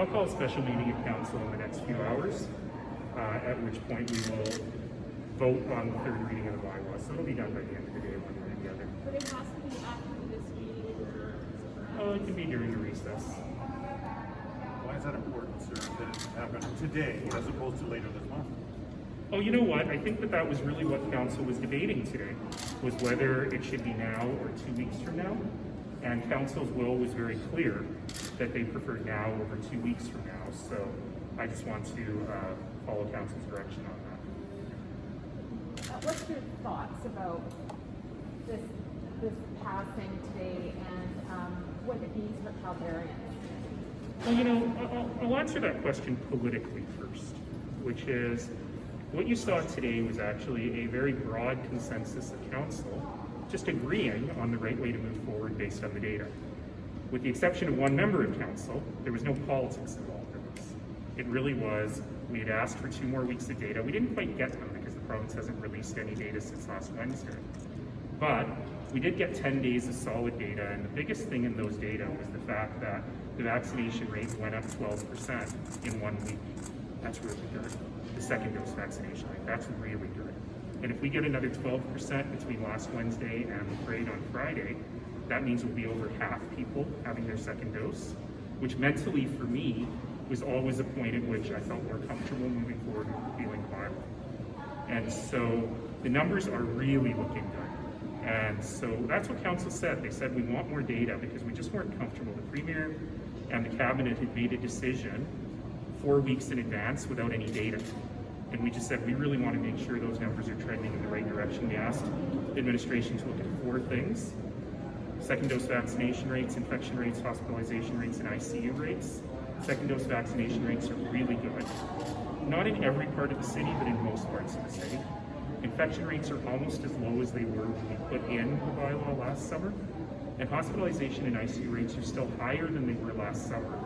I'll call a special meeting of council in the next few hours, at which point we will vote on the third reading of the bylaws. So it'll be done by the end of the day, one way or the other. But it has to be after this meeting. Oh, it can be during a recess. Why is that important, sir, that it happened today as opposed to later this month? Oh, you know what? I think that was really what council was debating today, was whether it should be now or 2 weeks from now. And council's will was very clear that they preferred now over 2 weeks from now. So I just want to follow council's direction on that. What's your thoughts about this passing today and what it means for Calgarians? Well, you know, I'll answer that question politically first, which is what you saw today was actually a very broad consensus of council just agreeing on the right way to move forward based on the data. With the exception of one member of council, there was no politics involved in this. It really was, we had asked for 2 more weeks of data. We didn't quite get them because the province hasn't released any data since last Wednesday. But we did get 10 days of solid data, and the biggest thing in those data was the fact that the vaccination rate went up 12% in 1 week. That's really good. The second dose vaccination rate, that's really good. And if we get another 12% between last Wednesday and the parade on Friday, that means we'll be over half people having their second dose, which mentally for me was always a point at which I felt more comfortable moving forward with feeling viable. And so the numbers are really looking good. And so that's what council said. They said we want more data because we just weren't comfortable. The Premier and the Cabinet had made a decision 4 weeks in advance without any data. And we just said we really want to make sure those numbers are trending in the right direction. We asked the administration to look at 4 things: second dose vaccination rates, infection rates, hospitalization rates, and ICU rates. Second dose vaccination rates are really good. Not in every part of the city, but in most parts of the city. Infection rates are almost as low as they were when we put in the bylaw last summer. And hospitalization and ICU rates are still higher than they were last summer,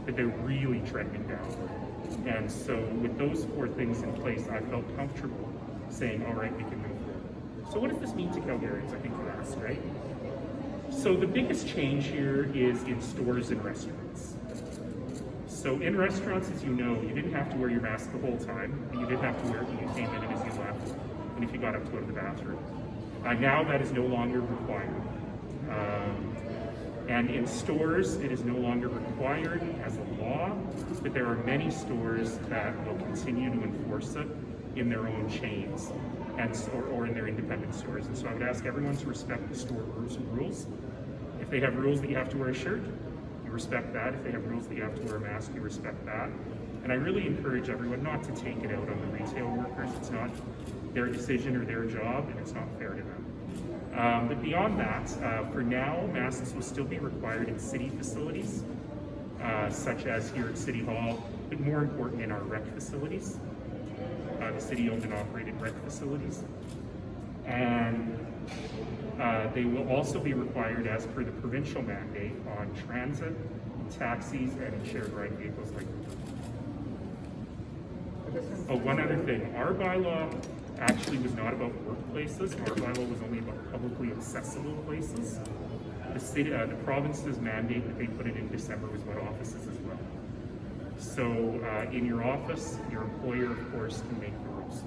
but they're really trending down. And so with those 4 things in place, I felt comfortable saying, all right, we can move forward. So what does this mean to Calgarians, I think you asked, right? So the biggest change here is in stores and restaurants. So in restaurants, as you know, you didn't have to wear your mask the whole time, but you did have to wear it when you came in and as you left, and if you got up to go to the bathroom. Now that is no longer required. And in stores, it is no longer required as a law, but there are many stores that will continue to enforce it in their own chains or in their independent stores. And so I would ask everyone to respect the store rules. If they have rules that you have to wear a shirt, you respect that. If they have rules that you have to wear a mask, you respect that. And I really encourage everyone not to take it out on the retail workers. It's not their decision or their job, and it's not fair to them. But beyond that, for now, masks will still be required in city facilities, such as here at City Hall, but more important in our rec facilities, the city-owned and operated rec facilities. And they will also be required as per the provincial mandate on transit, taxis, and in shared ride vehicles like one other thing, our bylaw actually was not about workplaces. Our bylaw was only about publicly accessible places. The city, the province's mandate that they put it in December was about offices as well. So in your office, your employer, of course, can make the rules.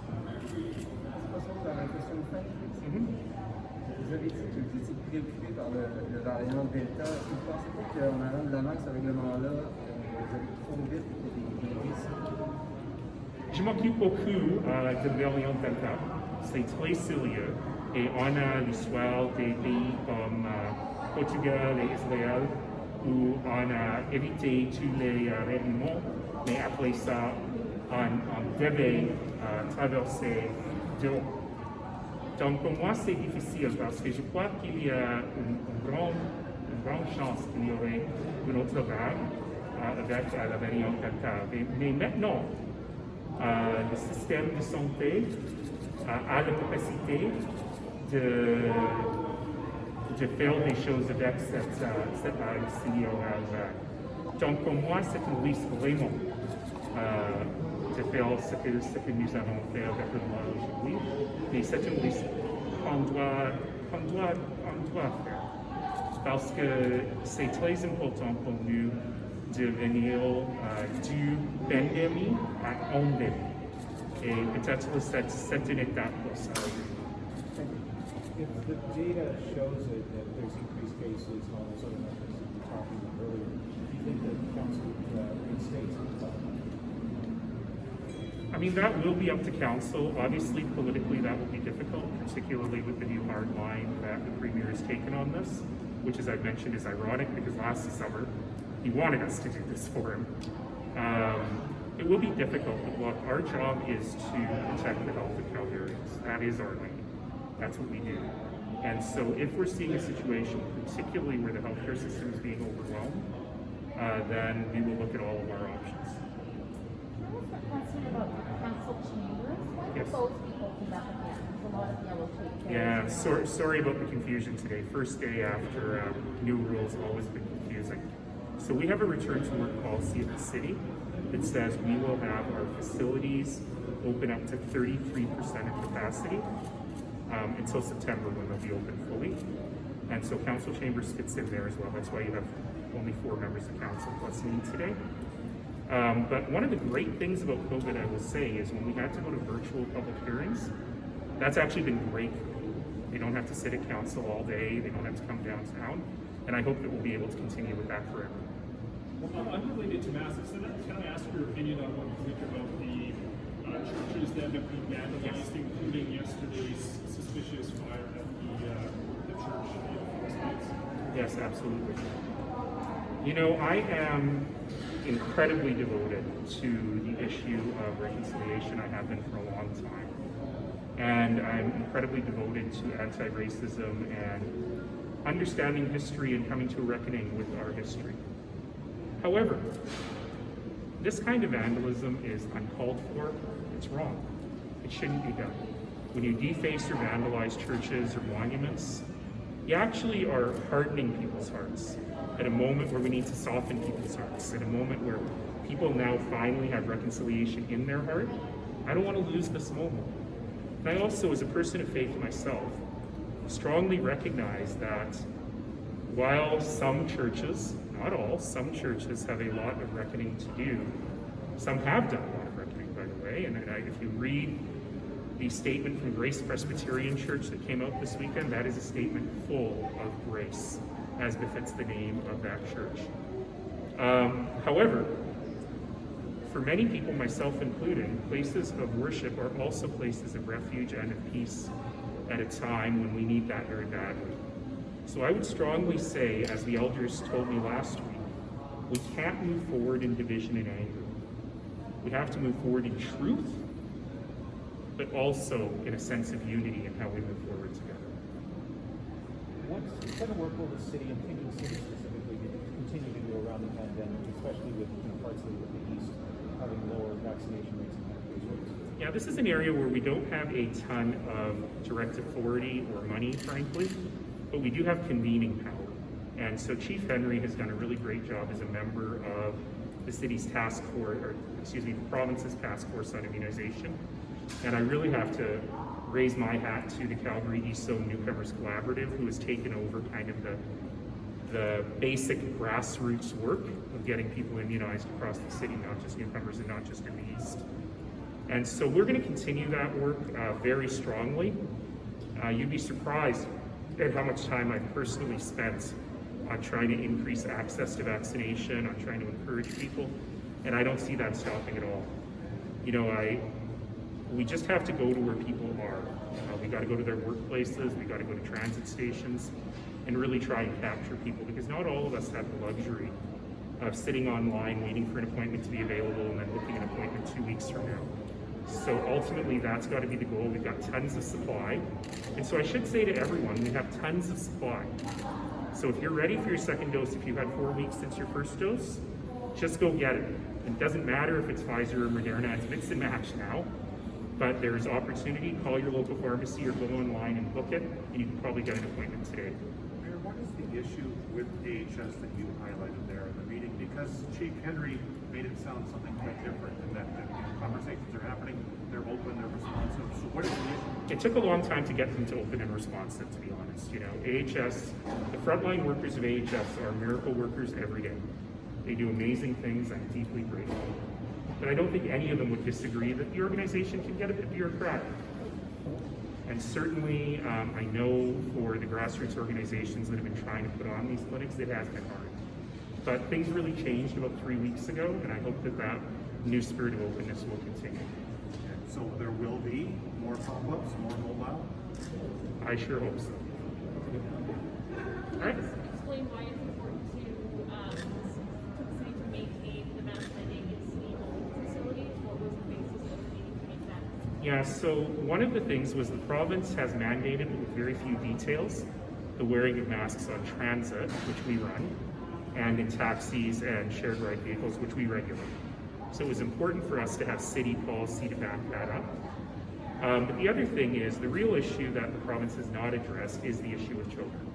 Vous avez dit que vous étiez préoccupé par le variant Delta. Vous ne pensez pas qu'en allant de l'avant avec ce règlement-là, vous allez trop vite et qu'il y a des risques? Je m'occupe beaucoup de variant Delta. C'est très sérieux. Et on a l'histoire des pays comme Portugal et Israël où on a évité tous les règlements, mais après ça, on devait traverser d'eau. Donc pour moi c'est difficile parce que je crois qu'il y a une grande chance qu'il y aurait une autre vague avec la variante Delta. Mais maintenant, le système de santé a la capacité de faire des choses avec cette vague s'il y aura une vague. Donc pour moi c'est un risque vraiment de faire ce que nous allons faire avec le mois aujourd'hui, mais c'est un risque qu'on doit faire parce que c'est très important pour nous devenir du pandémie à endémie. Et peut-être c'est une étape pour ça. If the data shows that there's increased cases and all those other metrics that you were talking about earlier, do you think that council reinstates it? I mean, that will be up to council. Obviously, politically, that will be difficult, particularly with the new hard line that the premier has taken on this, which, as I mentioned, is ironic because last summer he wanted us to do this for him. It will be difficult, but look, our job is to protect the health of Calgarians. That is our lane. That's what we do. And so if we're seeing a situation, particularly where the healthcare system is being overwhelmed, then we will look at all of our options. Can I ask a question about council chambers? Why Yes. did those be opened up again? There's a lot of yellow tape there. Yeah, sorry about the confusion today. First day after new rules, always been confusing. So we have a return to work policy at the city that says we will have our facilities open up to 33% of capacity until September when they'll be open fully. And so council chambers fits in there as well. That's why you have only 4 members of council plus me today. But one of the great things about COVID, I will say, is when we had to go to virtual public hearings, that's actually been great. They don't have to sit at council all day. They don't have to come downtown. And I hope that we'll be able to continue with that forever. Well, unrelated to masses, so can I ask your opinion on what you think about the churches that have been vandalized, including yesterday's suspicious fire at the church in Westmount? Yes, absolutely. You know, I am incredibly devoted to the issue of reconciliation. I have been for a long time. And I'm incredibly devoted to anti-racism and understanding history and coming to a reckoning with our history. However, this kind of vandalism is uncalled for. It's wrong. It shouldn't be done. When you deface or vandalize churches or monuments, you actually are hardening people's hearts at a moment where we need to soften people's hearts, at a moment where people now finally have reconciliation in their heart. I don't want to lose this moment. And I also, as a person of faith myself, strongly recognize that while some churches, not all, some churches have a lot of reckoning to do, some have done a lot of reckoning, by the way, and if you read the statement from Grace Presbyterian Church that came out this weekend, that is a statement full of grace, as befits the name of that church. However, for many people, myself included, places of worship are also places of refuge and of peace at a time when we need that very badly. So I would strongly say, as the elders told me last week, we can't move forward in division and anger. We have to move forward in truth, but also in a sense of unity in how we move forward together. What kind of work will the city, I'm thinking city specifically, continue to do around the pandemic, especially with parts of the east having lower vaccination rates and case rates? Yeah, this is an area where we don't have a ton of direct authority or money, frankly, but we do have convening power. And so Chief Henry has done a really great job as a member of the city's task force, or excuse me, the province's task force on immunization. And I really have to raise my hat to the Calgary East Zone Newcomers Collaborative, who has taken over kind of the basic grassroots work of getting people immunized across the city, not just newcomers and not just in the East. And so we're going to continue that work very strongly. You'd be surprised at how much time I've personally spent on trying to increase access to vaccination, on trying to encourage people, and I don't see that stopping at all. You know, we just have to go to where people are. We got to go to their workplaces, we got to go to transit stations, and really try and capture people, because not all of us have the luxury of sitting online waiting for an appointment to be available and then booking an appointment 2 weeks from now. So ultimately, that's got to be the goal. We've got tons of supply. And so I should say to everyone, we have tons of supply. So if you're ready for your second dose, if you've had 4 weeks since your first dose, just go get it. It doesn't matter if it's Pfizer or Moderna, it's mix and match now. But there's opportunity. Call your local pharmacy or go online and book it, and you can probably get an appointment today. Mayor, what is the issue with AHS that you highlighted there in the meeting? Because Chief Henry made it sound something quite different, in that conversations are happening, they're open, they're responsive. So what is the issue? It took a long time to get them to open and responsive, to be honest. You know, AHS, the frontline workers of AHS are miracle workers every day. They do amazing things. I'm deeply grateful. But I don't think any of them would disagree that the organization can get a bit bureaucratic. And certainly, I know for the grassroots organizations that have been trying to put on these clinics, it has been hard. But things really changed about 3 weeks ago, and I hope that that new spirit of openness will continue. So there will be more pop-ups, more mobile? I sure hope so. All right. Explain why it's important to the city to maintain the mass vending in city-owned facilities. What was the basis of the meeting to make that? Yeah, so one of the things was the province has mandated, with very few details, the wearing of masks on transit, which we run, and in taxis and shared ride vehicles, which we regulate. So it was important for us to have city policy to back that up. But the other thing is, the real issue that the province has not addressed is the issue of children.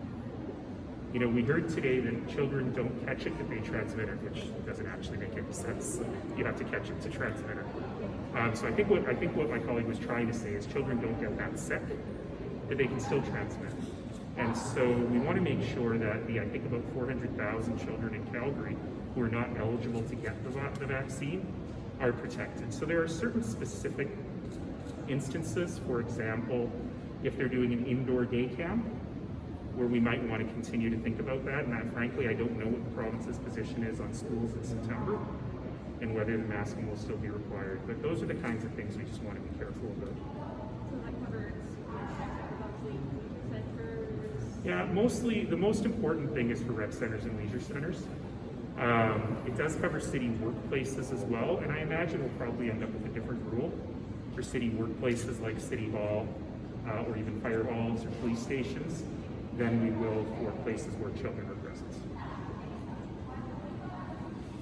You know, we heard today that children don't catch it if they transmit it, which doesn't actually make any sense. You have to catch it to transmit it. So I think what my colleague was trying to say is children don't get that sick, that they can still transmit. And so we want to make sure that I think about 400,000 children in Calgary who are not eligible to get the vaccine are protected. So there are certain specific instances, for example, if they're doing an indoor day camp, where we might want to continue to think about that. And frankly, I don't know what the province's position is on schools in September and whether the masking will still be required. But those are the kinds of things we just want to be careful about. So that covers obviously leisure centers. Yeah, mostly the most important thing is for rec centers and leisure centers. It does cover city workplaces as well, and I imagine we'll probably end up with a different rule for city workplaces like City Hall or even fire halls or police stations than we will for places where children are present.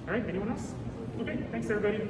All right, anyone else? Okay, thanks everybody.